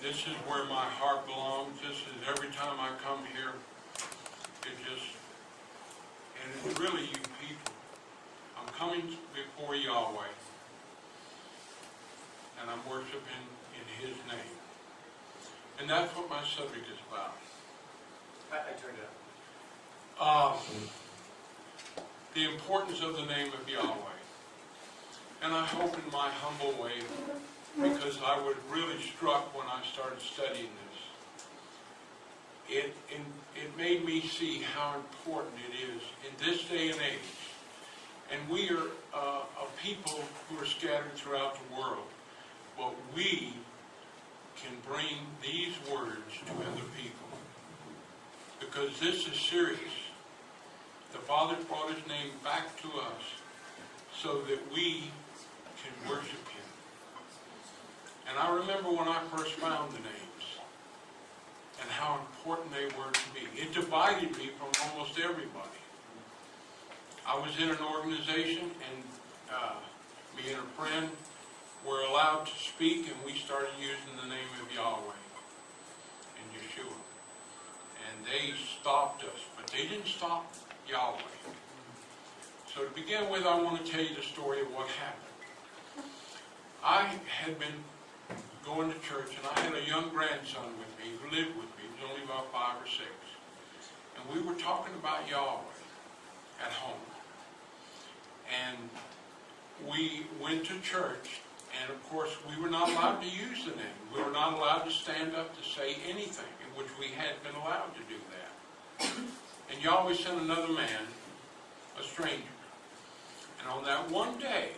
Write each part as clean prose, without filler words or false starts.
This is where my heart belongs. This is every time I come here, and it's really you people. I'm coming before Yahweh, and I'm worshiping in His name. And that's what my subject is about. I turned it up. The importance of the name of Yahweh. And I hope in my humble way, because I was really struck when I started studying this, it made me see how important it is in this day and age. And we are a people who are scattered throughout the world, but we can bring these words to other people, because this is serious. The Father brought His name back to us so that we can worship Him. And I remember when I first found the names and how important they were to me. It divided me from almost everybody. I was in an organization, and me and a friend were allowed to speak, and we started using the name of Yahweh and Yeshua. And they stopped us, but they didn't stop Yahweh. So to begin with, I want to tell you the story of what happened. I had been going to church, and I had a young grandson with me who lived with me. He was only about 5 or 6. And we were talking about Yahweh at home. And we went to church, and of course we were not allowed to use the name. We were not allowed to stand up to say anything, in which we had been allowed to do that. And Yahweh sent another man, a stranger. And on that one day,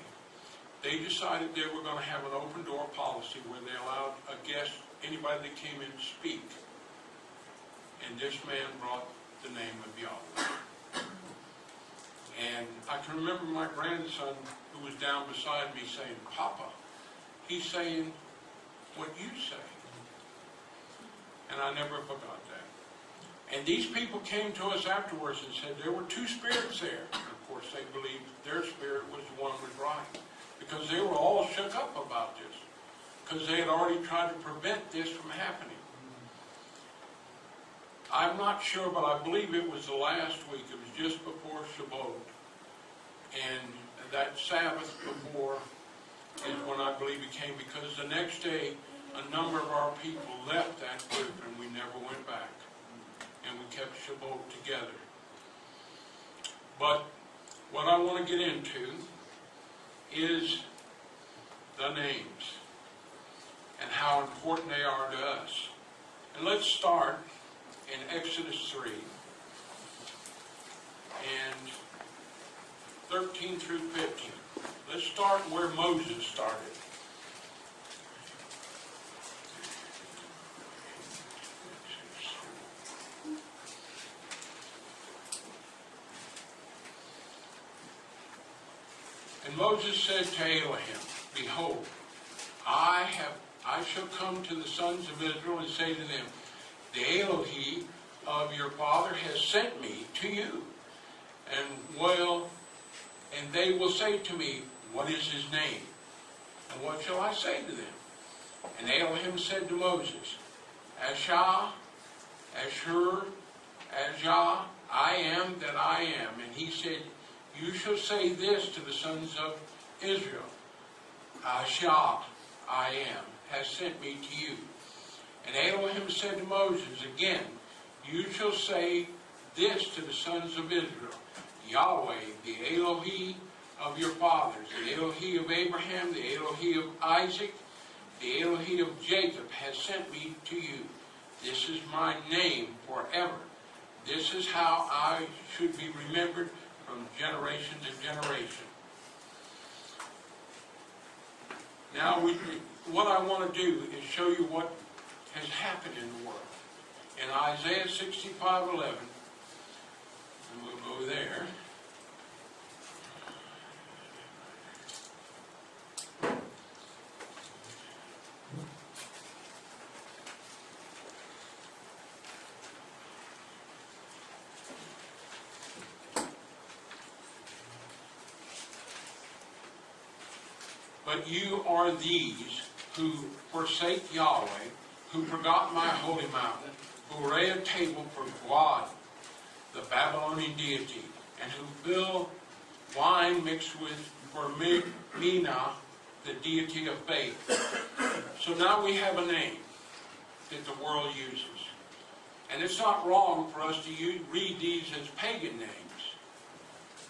they decided they were going to have an open door policy where they allowed a guest, anybody that came in, to speak. And this man brought the name of Yahweh. And I can remember my grandson, who was down beside me, saying, "Papa, he's saying what you say." And I never forgot that. And these people came to us afterwards and said there were 2 spirits there. And of course, they believed their spirit was the one was right, because they were all shook up about this, because they had already tried to prevent this from happening. I'm not sure, but I believe it was the last week. It was just before Shabbat. And that Sabbath before is when I believe it came, because the next day a number of our people left that group and we never went back. And we kept Shabbat together. But what I want to get into is the names and how important they are to us. And let's start in Exodus 3 and 13 through 15. Let's start where Moses started. And Moses said to Elohim, "Behold, I shall come to the sons of Israel and say to them, the Elohim of your father has sent me to you. And they will say to me, what is his name? And what shall I say to them?" And Elohim said to Moses, "Ashah, Ashur, Ajah, I am that I am." And he said, "You shall say this to the sons of Israel, Ashah, I am, has sent me to you." And Elohim said to Moses again, "You shall say this to the sons of Israel, Yahweh, the Elohim of your fathers, the Elohim of Abraham, the Elohim of Isaac, the Elohim of Jacob has sent me to you. This is my name forever. This is how I should be remembered from generation to generation." Now, what I want to do is show you what has happened in the world. In Isaiah 65:11, and we'll go there. "But you are these who forsake Yahweh, who forgot my holy mountain, who array a table for God, the Babylonian deity, and who fill wine mixed with for Mina, the deity of faith. So now we have a name that the world uses. And it's not wrong for us to read these as pagan names.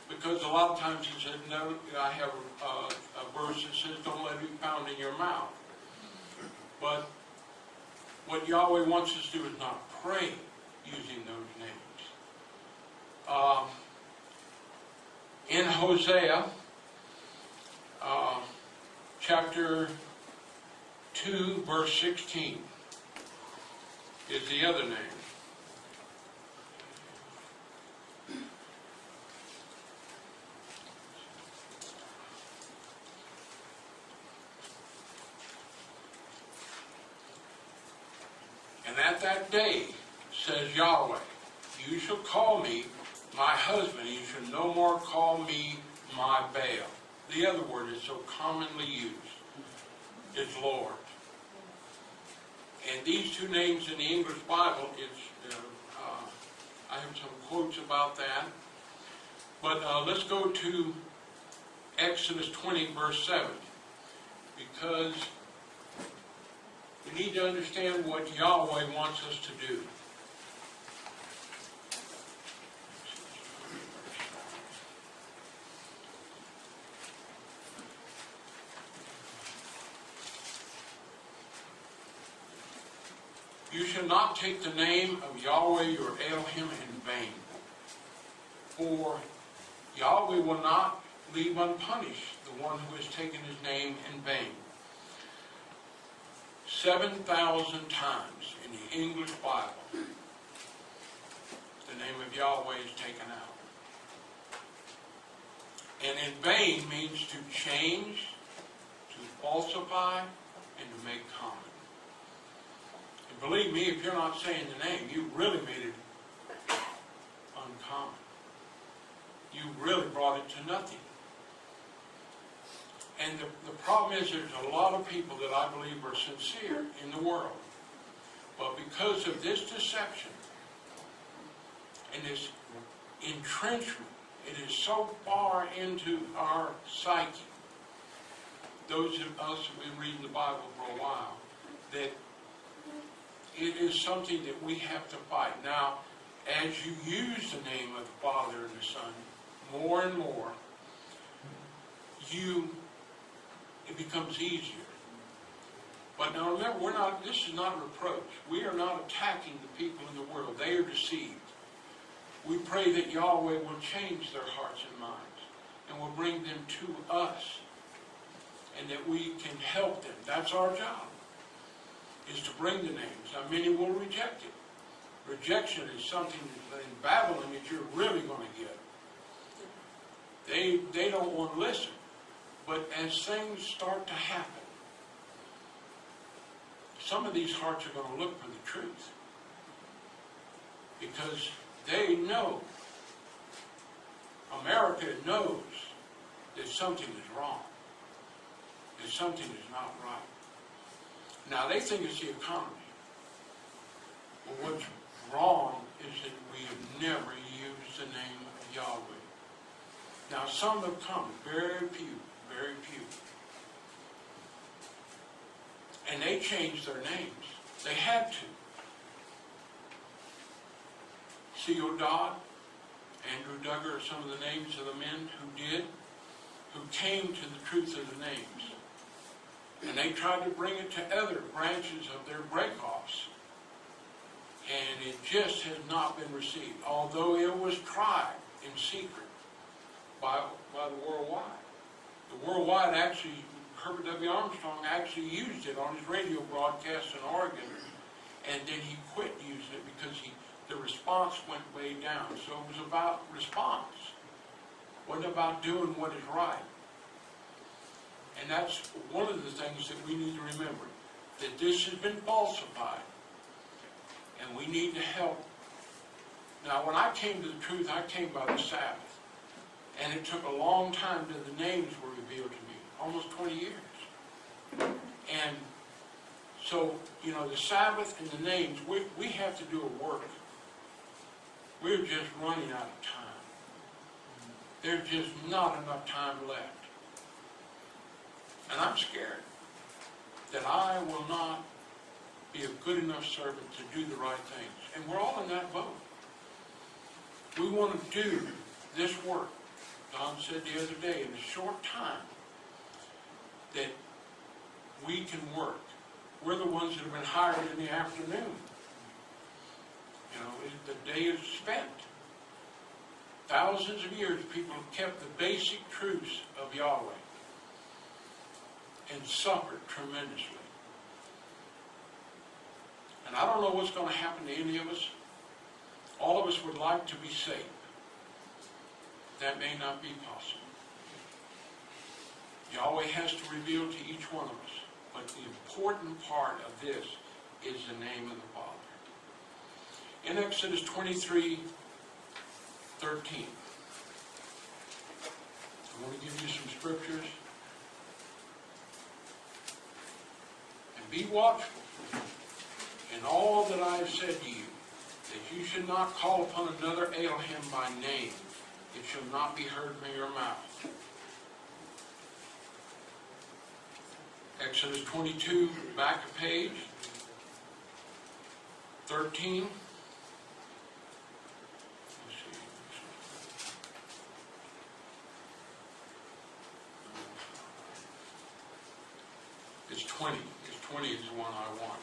Because a lot of times it says, no, I have a verse that says, don't let it be found in your mouth. But what Yahweh wants us to do is not pray using those names. In Hosea, chapter 2, verse 16, is the other name. And at that day, says Yahweh, you shall call me my husband, you shall no more call me my Baal. The other word is so commonly used, is Lord. And these two names in the English Bible, I have some quotes about that. But let's go to Exodus 20, verse 7, because we need to understand what Yahweh wants us to do. You shall not take the name of Yahweh your Elohim in vain, for Yahweh will not leave unpunished the one who has taken his name in vain. 7,000 times in the English Bible, the name of Yahweh is taken out. And in vain means to change, to falsify, and to make common. And believe me, if you're not saying the name, you really made it uncommon. You really brought it to nothing. And the problem is there's a lot of people that I believe are sincere in the world. But because of this deception and this entrenchment, it is so far into our psyche, those of us who have been reading the Bible for a while, that it is something that we have to fight. Now, as you use the name of the Father and the Son more and more, it becomes easier. But now remember, this is not a reproach. We are not attacking the people in the world. They are deceived. We pray that Yahweh will change their hearts and minds and will bring them to us and that we can help them. That's our job, is to bring the names. Now, many will reject it. Rejection is something in Babylon that you're really going to get. They don't want to listen. But as things start to happen, some of these hearts are going to look for the truth. Because they know, America knows that something is wrong. That something is not right. Now, they think it's the economy. Well, what's wrong is that we have never used the name of Yahweh. Now, some have come, very few. Very few. And they changed their names. They had to. C.O. Dodd, Andrew Duggar are some of the names of the men who came to the truth of the names. And they tried to bring it to other branches of their breakoffs. And it just has not been received, although it was tried in secret by the worldwide. The worldwide actually, Herbert W. Armstrong actually used it on his radio broadcast in Oregon, and then he quit using it because the response went way down. So it was about response. It wasn't about doing what is right. And that's one of the things that we need to remember, that this has been falsified, and we need to help. Now, when I came to the truth, I came by the Sabbath. And it took a long time till the names were revealed to me, almost 20 years. And So, you know, the Sabbath and the names, we have to do a work. We're just running out of time. There's just not enough time left. And I'm scared that I will not be a good enough servant to do the right things. And we're all in that boat. We want to do this work. Don said the other day, in a short time, that we can work. We're the ones that have been hired in the afternoon. You know, the day is spent. Thousands of years, people have kept the basic truths of Yahweh and suffered tremendously. And I don't know what's going to happen to any of us. All of us would like to be saved. That may not be possible. Yahweh has to reveal to each one of us. But the important part of this is the name of the Father. In Exodus 23:13, I want to give you some scriptures. And be watchful in all that I have said to you, that you should not call upon another Elohim by name. It shall not be heard from your mouth. Exodus 22, back a page, 13. Let's see. It's 20. It's 20 is the one I want.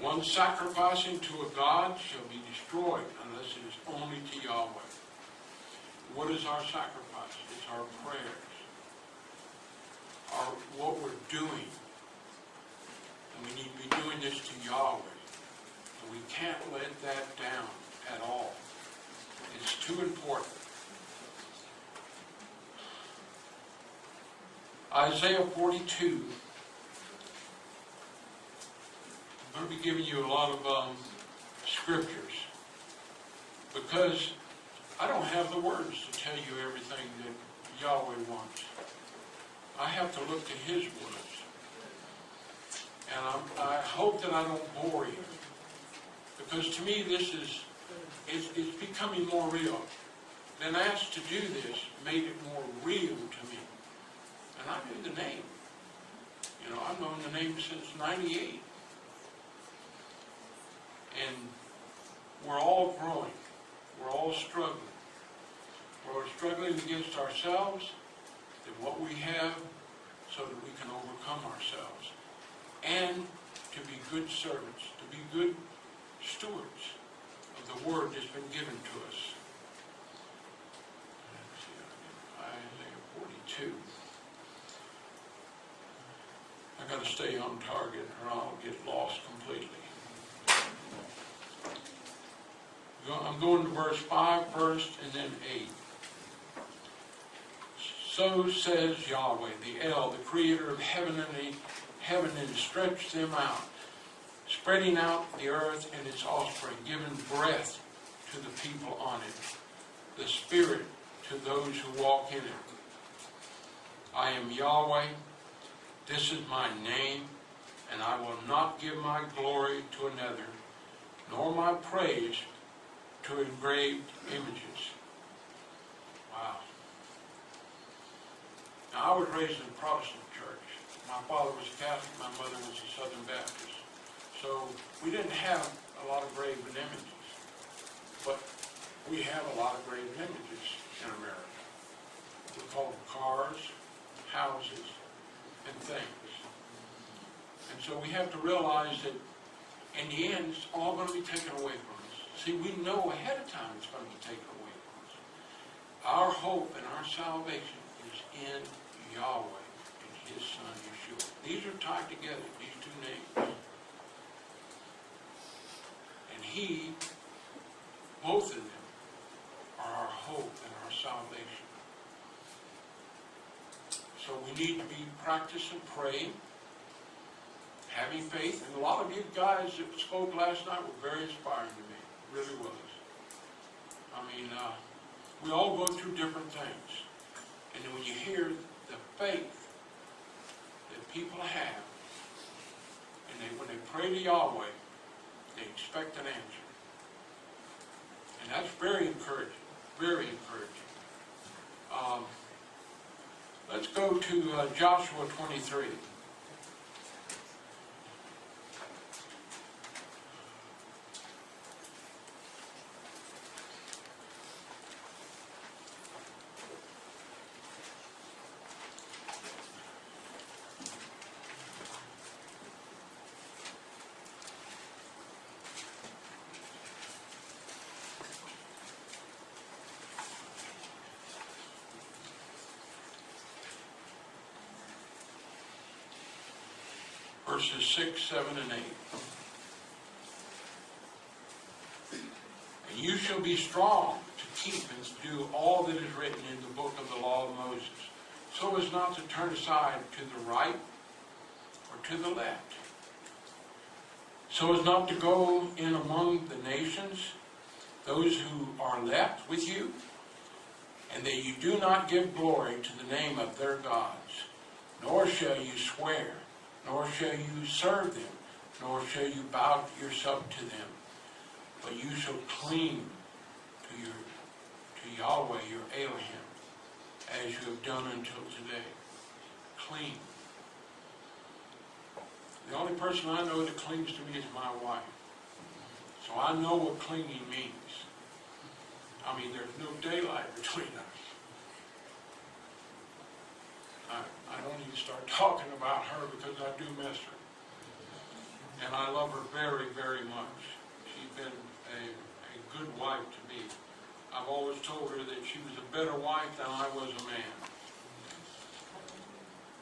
One sacrificing to a god shall be destroyed unless it is only to Yahweh. What is our sacrifice? It's our prayers. What we're doing. And we need to be doing this to Yahweh. And we can't let that down at all. It's too important. Isaiah 42. I'm going to be giving you a lot of scriptures because I don't have the words to tell you everything that Yahweh wants. I have to look to His words. And I hope that I don't bore you. Because to me this it's becoming more real. Then asked to do this made it more real to me. And I knew the name. You know, I've known the name since 98. And we're all growing. We're all struggling. We're struggling against ourselves and what we have so that we can overcome ourselves. And to be good servants, to be good stewards of the word that's been given to us. Let's see, Isaiah 42. I got to stay on target or I'll get lost completely. I'm going to verse 5 first and then 8. So says Yahweh, the El, the creator of heaven and stretched them out, spreading out the earth and its offspring, giving breath to the people on it, the spirit to those who walk in it. I am Yahweh, this is my name, and I will not give my glory to another, nor my praise to engraved images. Wow. Now, I was raised in a Protestant church. My father was a Catholic, my mother was a Southern Baptist. So we didn't have a lot of graven images. But we have a lot of graven images in America. We call them cars, houses, and things. And so we have to realize that in the end, it's all going to be taken away from us. See, we know ahead of time it's going to be taken away from us. Our hope and our salvation is in Yahweh and His Son, Yeshua. These are tied together, these two names. And He, both of them, are our hope and our salvation. So we need to be practicing praying, having faith. And a lot of you guys that spoke last night were very inspiring to me. Really was. I mean, we all go through different things. And then when you hear the faith that people have pray to Yahweh, they expect an answer. And that's very encouraging, very encouraging. Let's go to Joshua 23. Verses 6, 7, and 8. And you shall be strong to keep and to do all that is written in the book of the law of Moses, so as not to turn aside to the right or to the left, so as not to go in among the nations, those who are left with you, and that you do not give glory to the name of their gods, nor shall you swear, nor shall you serve them, nor shall you bow yourself to them, but you shall cling to Yahweh, your Elohim, as you have done until today. Cling. The only person I know that clings to me is my wife. So I know what clinging means. I mean, there's no daylight between us. I don't need to start talking about her because I do miss her. And I love her very, very much. She's been a good wife to me. I've always told her that she was a better wife than I was a man.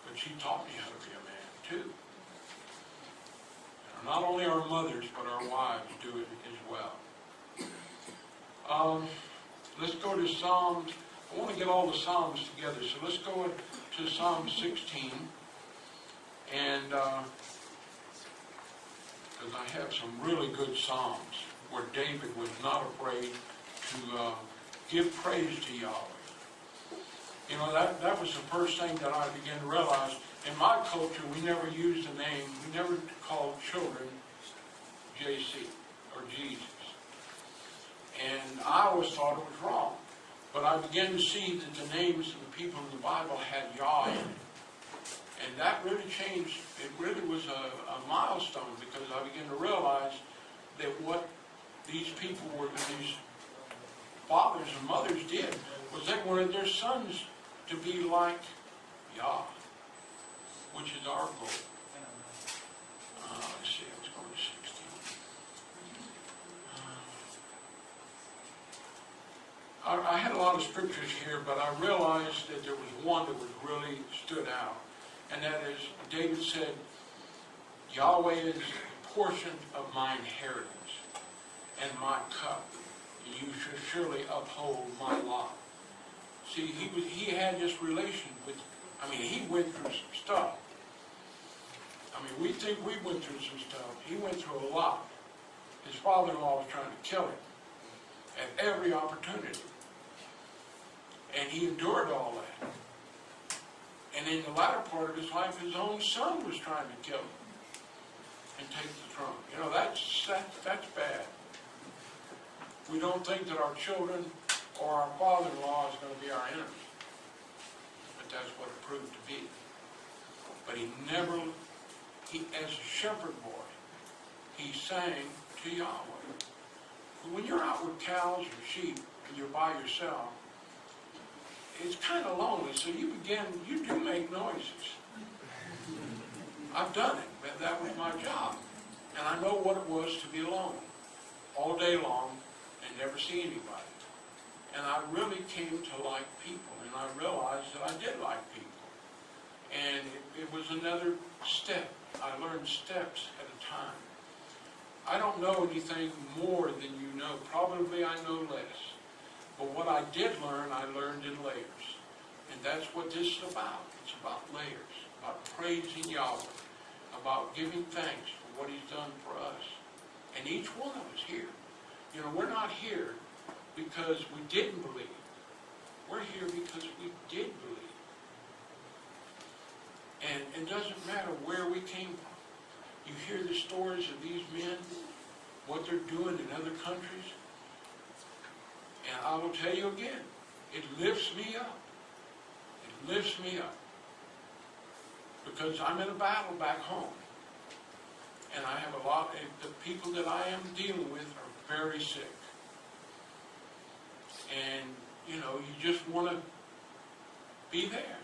But she taught me how to be a man, too. And not only our mothers, but our wives do it as well. Let's go to Psalms. I want to get all the Psalms together, so let's go to Psalm 16, and because I have some really good Psalms where David was not afraid to give praise to Yahweh. You know, that was the first thing that I began to realize. In my culture, we never used the name, we never called children JC or Jesus. And I always thought it was wrong. But I began to see that the names of the people in the Bible had Yah in it. And that really changed. It really was a milestone, because I began to realize that what these people were, these fathers and mothers did, was they wanted their sons to be like Yah, which is our goal. Let's see, let's go to 16. I had a lot of scriptures here, but I realized that there was one that was really stood out. And that is, David said, Yahweh is a portion of my inheritance and my cup. You should surely uphold my lot. See, he had this relation with, he went through some stuff. We think we went through some stuff. He went through a lot. His father-in-law was trying to kill him at every opportunity. And he endured all that. And in the latter part of his life, his own son was trying to kill him and take the throne. You know, that's bad. We don't think that our children or our father-in-law is going to be our enemy. But that's what it proved to be. But as a shepherd boy, he sang to Yahweh. When you're out with cows or sheep and you're by yourself, it's kind of lonely, so you do make noises. I've done it, but that was my job. And I know what it was to be alone all day long and never see anybody. And I really came to like people, and I realized that I did like people. And it was another step. I learned steps at a time. I don't know anything more than you know. Probably I know less. But what I did learn, I learned in layers. And that's what this is about. It's about layers, about praising Yahweh, about giving thanks for what he's done for us. And each one of us here. You know, we're not here because we didn't believe. We're here because we did believe. And it doesn't matter where we came from. You hear the stories of these men, what they're doing in other countries, and I will tell you again, it lifts me up. It lifts me up. Because I'm in a battle back home. And I have a lot, the people that I am dealing with are very sick. And, you know, you just want to be there,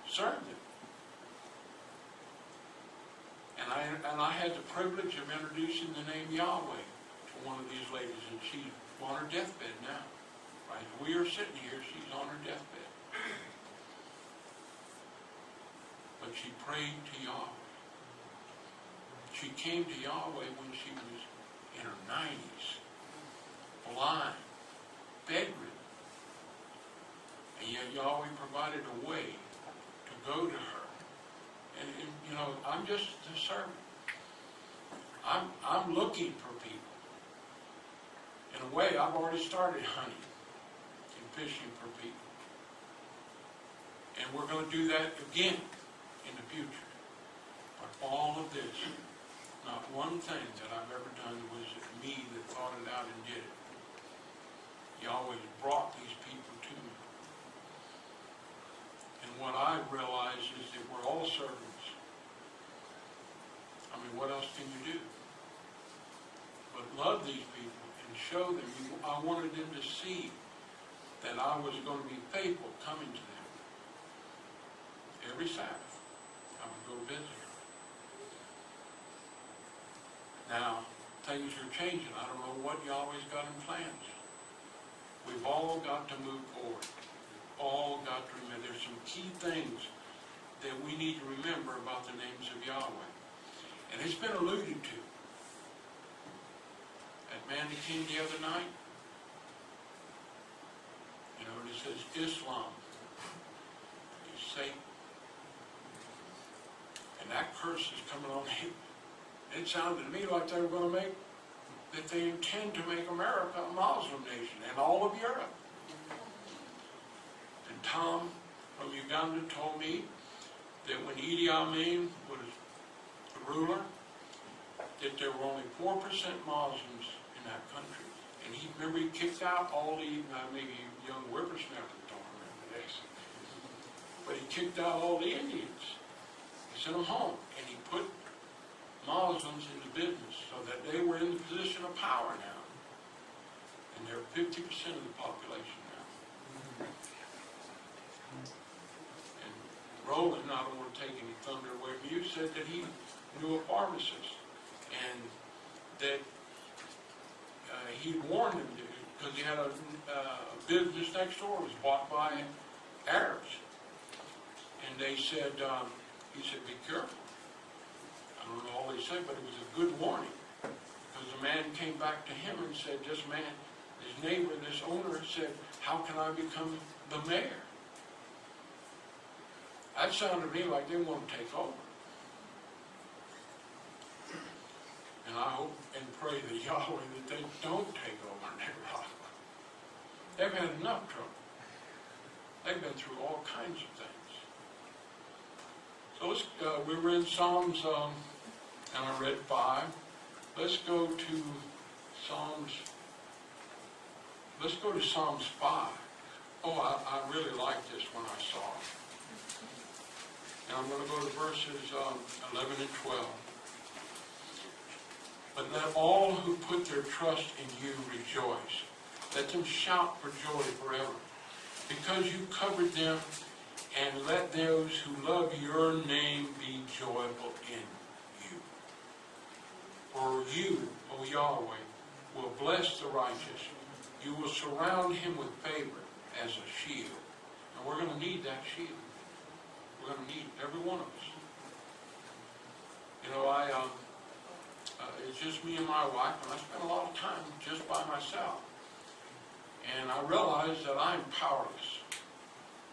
serve them. And I had the privilege of introducing the name Yahweh to one of these ladies, and she's on her deathbed now. Right? We are sitting here, she's on her deathbed. But she prayed to Yahweh. She came to Yahweh when she was in her 90s, blind, bedridden. And yet Yahweh provided a way to go to her. And you know, I'm just a servant. I'm looking for people. In a way, I've already started hunting and fishing for people. And we're going to do that again in the future. But all of this, not one thing that I've ever done was me that thought it out and did it. Yahweh brought these people to me. And what I realize is that we're all servants. I mean, what else can you do? But love these people and show them. I wanted them to see that I was going to be faithful coming to them. Every Sabbath, I would go visit her. Now, things are changing. I don't know what Yahweh's got in plans. We've all got to move forward. We've all got to remember. There's some key things that we need to remember about the names of Yahweh. And it's been alluded to. That man that came the other night, you know, it says Islam is Satan. And that curse is coming on him. It sounded to me like they were going to that they intend to make America a Muslim nation and all of Europe. And Tom from Uganda told me that when Idi Amin was the ruler, that there were only 4% Muslims in that country. And he kicked out all the, maybe young whippersnappers don't remember this, but he kicked out all the Indians. He sent them home, and he put Muslims into business so that they were in the position of power now. And they're 50% of the population now. And Roland, I don't want to take any thunder away from you, said that he knew a pharmacist and that he warned him because he had a business next door was bought by Arabs. And they said, he said, be careful. I don't know all they said, but it was a good warning. Because the man came back to him and said, this man, his neighbor, this owner said, how can I become the mayor? That sounded to me like they want to take over. And I hope and pray that Yahweh that they don't take over Nicaragua. They've had enough trouble. They've been through all kinds of things. So let's, we were in Psalms, and I read 5. Let's go to Psalms 5. Oh, I really like this when I saw it. And I'm going to go to verses 11 and 12. But let all who put their trust in you rejoice. Let them shout for joy forever. Because you covered them, and let those who love your name be joyful in you. For you, O Yahweh, will bless the righteous. You will surround him with favor as a shield. And we're going to need that shield. We're going to need every one of us. You know, it's just me and my wife, and I spend a lot of time just by myself. And I realize that I'm powerless,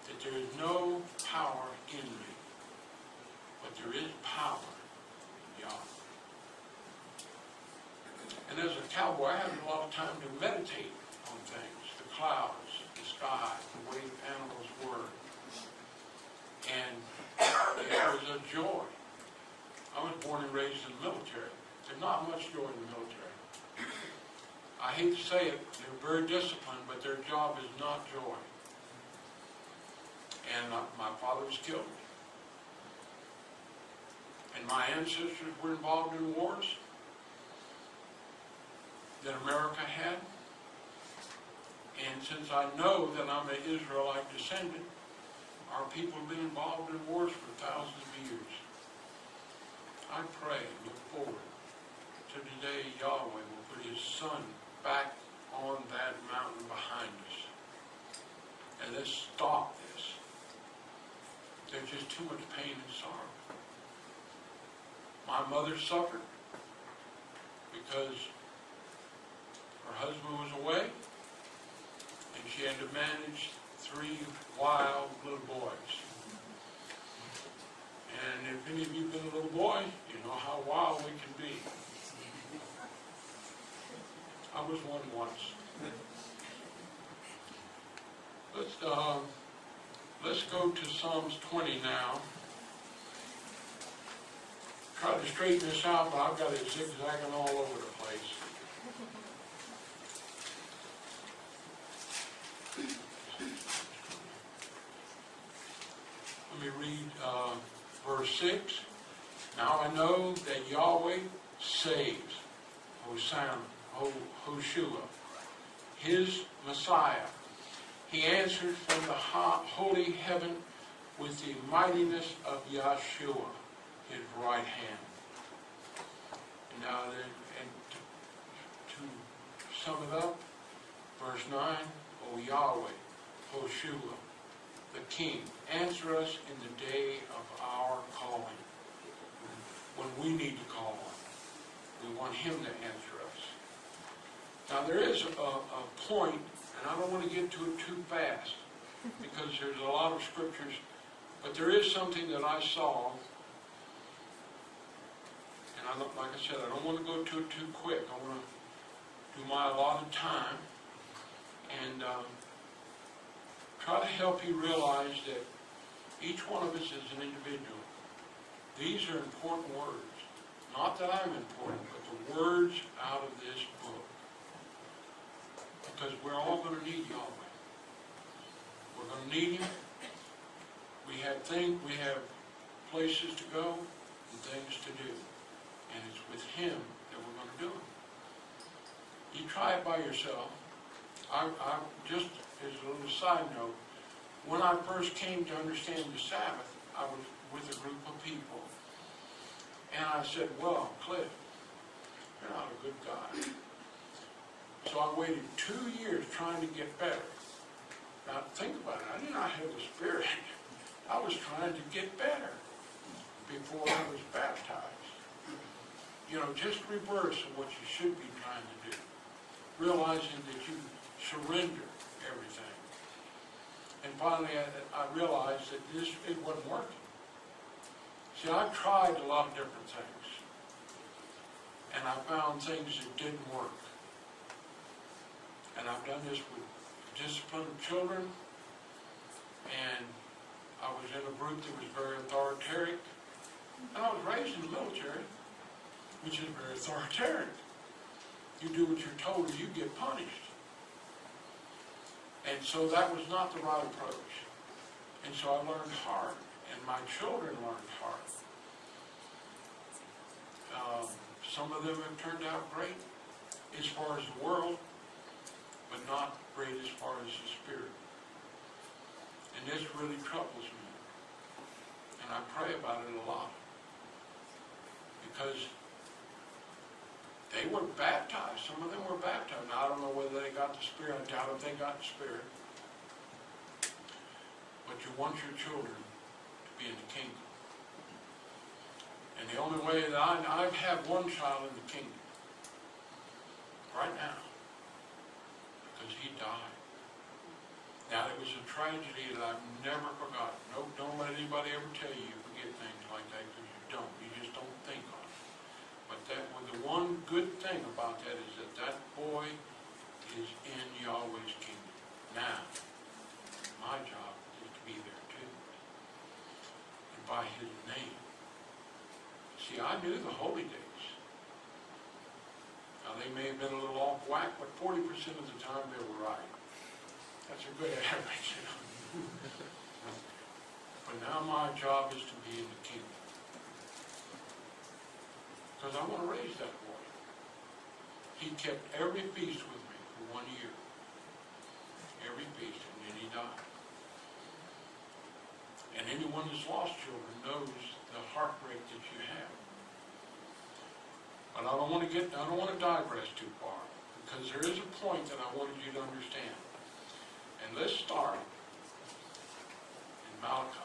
that there is no power in me, but there is power in Yahweh. And as a cowboy, I have a lot of time to meditate on things, the clouds, the sky, the way animals were. And it was a joy. I was born and raised in the military. not much joy in the military. I hate to say it, they're very disciplined, but their job is not joy. And my father was killed. And my ancestors were involved in wars that America had. And since I know that I'm an Israelite descendant, our people have been involved in wars for thousands of years. I pray and look forward to the day Yahweh will put his son back on that mountain behind us. And let's stop this. There's just too much pain and sorrow. My mother suffered because her husband was away, and she had to manage 3 wild little boys. And if any of you have been a little boy, you know how wild we can be. I was one once. Let's go to Psalms 20 now. Try to straighten this out, but I've got it zigzagging all over the place. Let me read verse 6. Now I know that Yahweh saves, Hosanna, Hoshua, his Messiah. He answered from the holy heaven with the mightiness of Yahshua, his right hand. And now, to sum it up, verse 9, O Yahweh, Hoshua, the King, answer us in the day of our calling. When we need to call on, we want him to answer us. Now there is a point, and I don't want to get to it too fast, because there's a lot of scriptures, but there is something that I saw, and like I said, I don't want to go to it too quick. I want to do my allotted time, and try to help you realize that each one of us is an individual. These are important words. Not that I'm important, but the words out of this book. Because we're all going to need Yahweh. We're going to need him. We have places to go and things to do. And it's with him that we're going to do it. You try it by yourself. I just as a little side note, when I first came to understand the Sabbath, I was with a group of people. And I said, well, Cliff, you're not a good guy. So I waited 2 years trying to get better. Now think about it, I did not have the Spirit. I was trying to get better before I was baptized. You know, just reverse of what you should be trying to do. Realizing that you surrender everything. And finally, I realized that it wasn't working. See, I tried a lot of different things. And I found things that didn't work. And I've done this with disciplined children. And I was in a group that was very authoritarian. And I was raised in the military, which is very authoritarian. You do what you're told or you get punished. And so that was not the right approach. And so I learned hard, and my children learned hard. Some of them have turned out great as far as the world, but not great as far as the Spirit. And this really troubles me. And I pray about it a lot. Because they were baptized. Some of them were baptized. Now, I don't know whether they got the Spirit. I doubt if they got the Spirit. But you want your children to be in the kingdom. And the only way that I have one child in the kingdom right now, because he died. Now, it was a tragedy that I've never forgotten. No, don't let anybody ever tell you forget things like that, because you don't. You just don't think on it. But the one good thing about that is that boy is in Yahweh's kingdom. Now, my job is to be there too. And by his name. See, I knew the holy days. They may have been a little off whack, but 40% of the time they were right. That's a good average. But now my job is to be in the kingdom. Because I want to raise that boy. He kept every feast with me for 1 year. Every feast, and then he died. And anyone that's lost children knows the heartbreak that you have. But I don't want to digress too far, because there is a point that I wanted you to understand. And let's start in Malachi.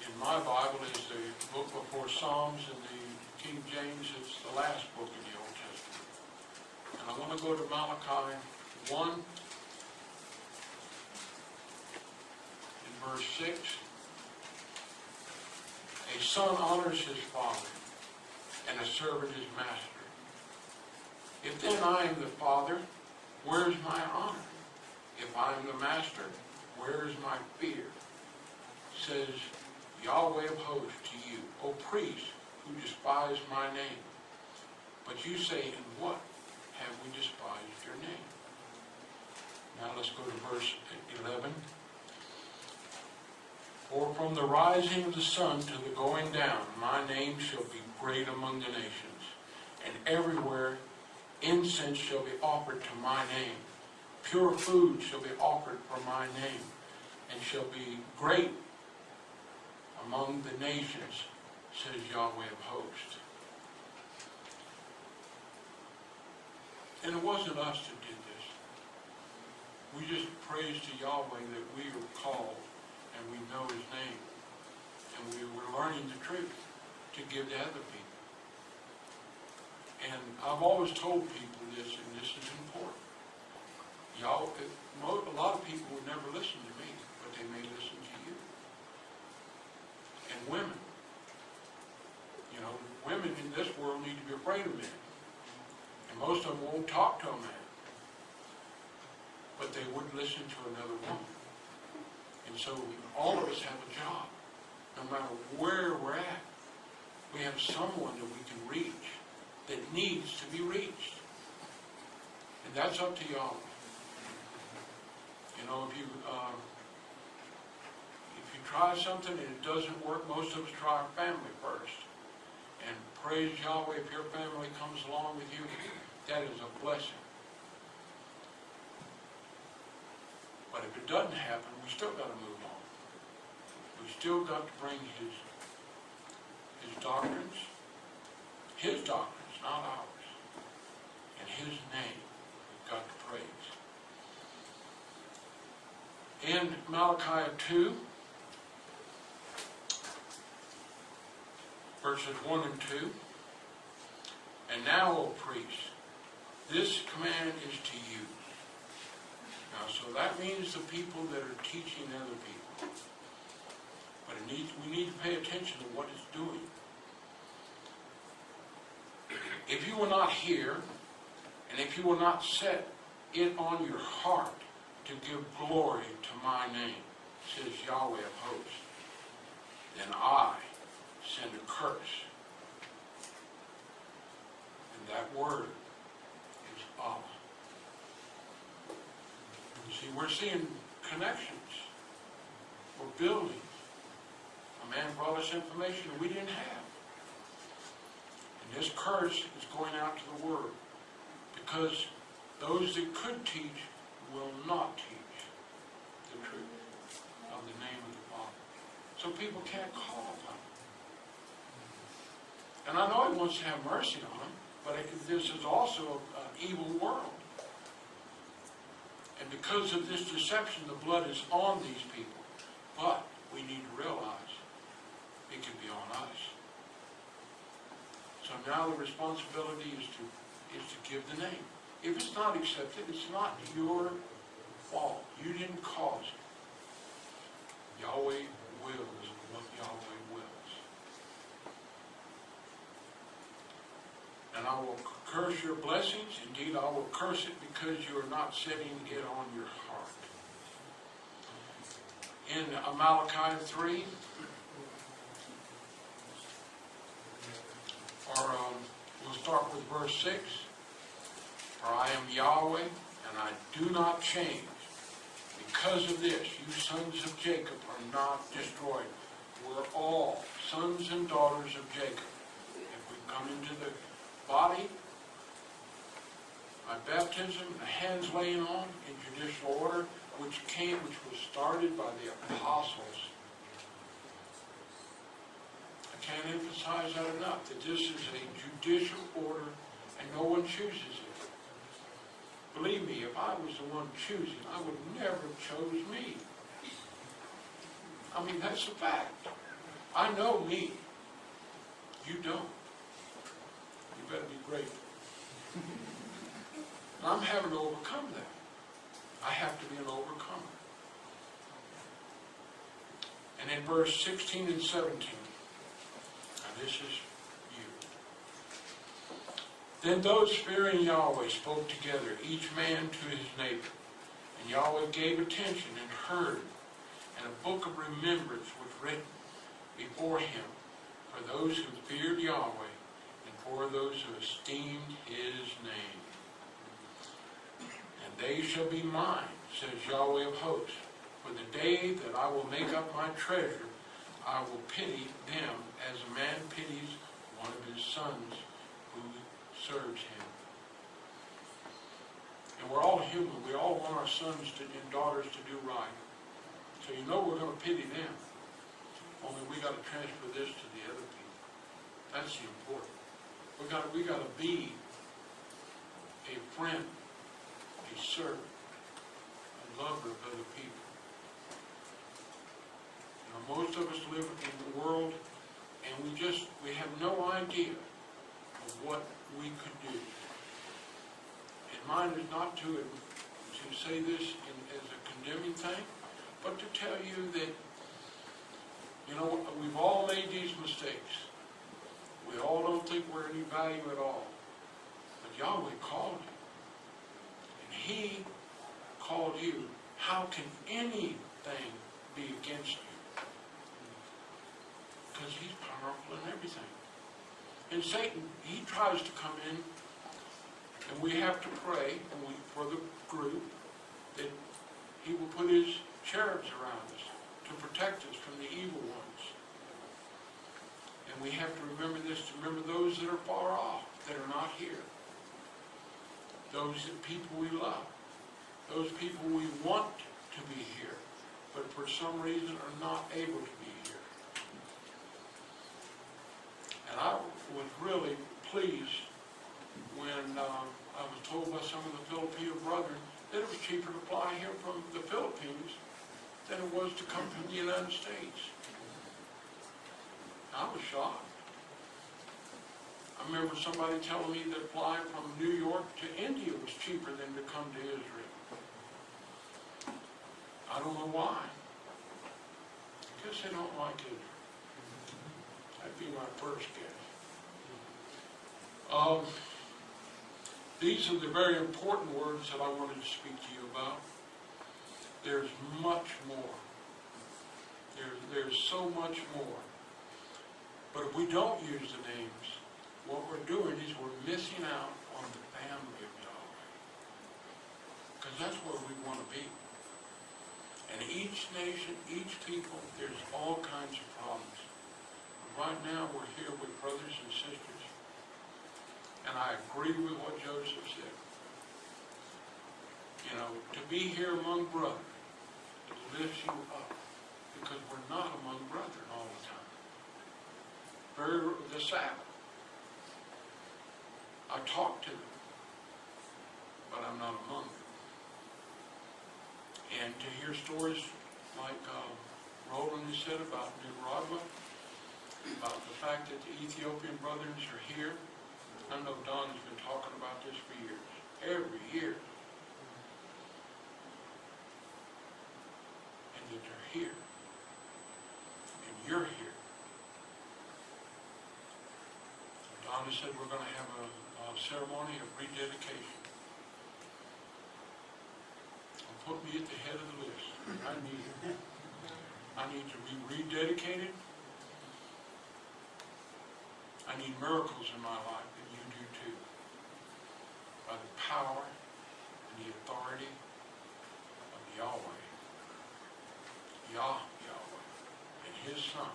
In my Bible is the book before Psalms, and the King James is the last book in the Old Testament. And I want to go to Malachi 1 in verse 6. A son honors his father, and a servant his master. If then I am the father, where is my honor? If I am the master, where is my fear? Says Yahweh of hosts to you, O priests who despise my name. But you say, in what have we despised your name? Now let's go to verse 11. For from the rising of the sun to the going down, my name shall be great among the nations, and everywhere incense shall be offered to my name. Pure food shall be offered for my name, and shall be great among the nations, says Yahweh of hosts. And it wasn't us that did this. We just praised to Yahweh that we were called and we know his name. And we were learning the truth to give to other people. And I've always told people this, and this is important. Y'all, a lot of people would never listen to me, but they may listen to you. And women. You know, women in this world need to be afraid of men. And most of them won't talk to a man. But they would listen to another woman. And so all of us have a job. No matter where we're at, we have someone that we can reach that needs to be reached. And that's up to y'all. You know, if you try something and it doesn't work, most of us try our family first. And praise Yahweh, if your family comes along with you, that is a blessing. But if it doesn't happen, we still got to move on. We still got to bring his doctrines, not ours, and his name we've got to praise. In Malachi 2, verses 1 and 2, and now, O priests, this command is to you. Now, so that means the people that are teaching other people. But we need to pay attention to what it's doing. If you will not hear, and if you will not set it on your heart to give glory to my name, says Yahweh of hosts, then I send a curse. And that word is Allah. See, we're seeing connections. We're building. A man brought us information that we didn't have. And this curse is going out to the world because those that could teach will not teach the truth of the name of the Father. So people can't call upon him. And I know he wants to have mercy on them, but this is also an evil world. And because of this deception, the blood is on these people. But we need to realize it can be on us. So now the responsibility is to give the name. If it's not accepted, it's not your fault. You didn't cause it. Yahweh wills what Yahweh wills. And I will curse your blessings. Indeed, I will curse it because you are not setting it on your heart. In Malachi 3, we'll start with verse 6. For I am Yahweh, and I do not change. Because of this, you sons of Jacob are not destroyed. We're all sons and daughters of Jacob. If we come into the body, by baptism, the hands laying on in judicial order, which was started by the apostles. I can't emphasize that enough, that this is a judicial order and no one chooses it. Believe me, if I was the one choosing, I would never have chose me. I mean, that's a fact. I know me. You don't. You better be grateful. And I'm having to overcome that. I have to be an overcomer. And in verse 16 and 17, now this is you. Then those fearing Yahweh spoke together, each man to his neighbor. And Yahweh gave attention and heard, and a book of remembrance was written before him for those who feared Yahweh and for those who esteemed his name. And they shall be mine, says Yahweh of hosts. For the day that I will make up my treasure, I will pity them as a man pities one of his sons who serves him. And we're all human. We all want our sons and daughters to do right. So you know we're going to pity them. Only we got to transfer this to the other people. That's the important. We got to be a friend, a servant, a lover of other people. You know, most of us live in the world, and we have no idea of what we could do. And mine is not to say this as a condemning thing, but to tell you that, you know, we've all made these mistakes. We all don't think we're any value at all. But Yahweh called you. And He called you. How can anything be against you? Because He's powerful in everything. And Satan, he tries to come in, and we have to pray for the group that he will put his cherubs around us to protect us from the evil ones. And we have to remember this, to remember those that are far off, that are not here. Those people we love. Those people we want to be here, but for some reason are not able to be here. And I was really pleased when I was told by some of the Filipino brethren that it was cheaper to fly here from the Philippines than it was to come from the United States. I was shocked. I remember somebody telling me that flying from New York to India was cheaper than to come to Israel. I don't know why. I guess they don't like Israel. That'd be my first guess. These are the very important words that I wanted to speak to you about. There's much more. There's so much more. But if we don't use the names, what we're doing is we're missing out on the family of Yahweh. Because that's where we want to be. And each nation, each people, there's all kinds of problems. But right now we're here with brothers and sisters. And I agree with what Joseph said. You know, to be here among brethren, it lifts you up. Because we're not among brethren all the time. The Sabbath. I talk to them, but I'm not among them. And to hear stories like Roland has said about Nicaragua, about the fact that the Ethiopian brothers are here. I know Don has been talking about this for years, every year. And that they're here. And you're here. Don has said we're going to have a ceremony of rededication. Put me at the head of the list. I need it. I need to be rededicated. I need miracles in my life, and you do to by the power and the authority of Yahweh, Yahweh, and His Son,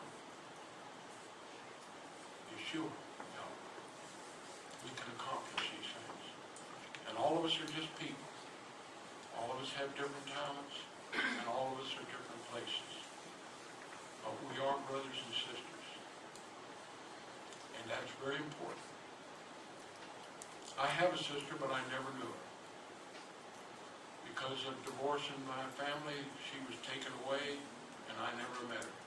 Yeshua, Yahweh. We can accomplish these things. And all of us are just people. All of us have different talents, and all of us are different places. But we are brothers and sisters. And that's very important. I have a sister, but I never knew her. Because of divorce in my family, she was taken away, and I never met her.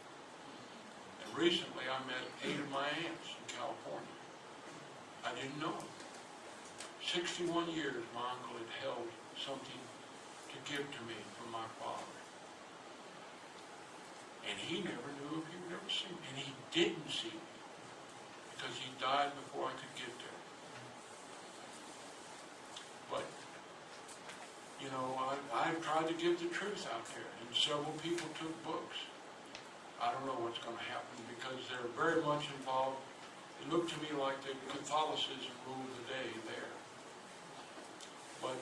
And recently I met 8 of my aunts in California. I didn't know them. 61 years my uncle had held something to give to me from my father. And he never knew if he would ever see me. And he didn't see me because he died before I could get there. But, you know, I've tried to get the truth out there, and several people took books. I don't know what's going to happen because they're very much involved. It looked to me like that Catholicism ruled the day there. But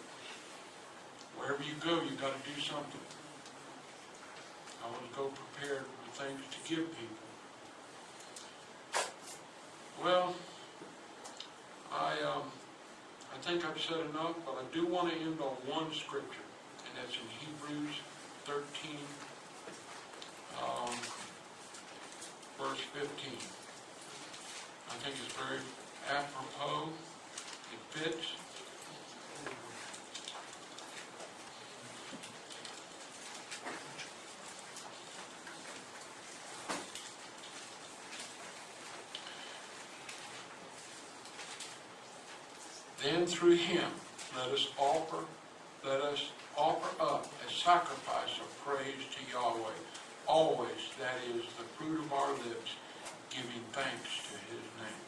wherever you go, you've got to do something. I want to go prepared with things to give people. Well, I think I've said enough, but I do want to end on one scripture, and that's in Hebrews 13, verse 15. I think it's very apropos. It fits. Then through Him, let us offer up a sacrifice of praise to Yahweh, always, that is, the fruit of our lips, giving thanks to His name.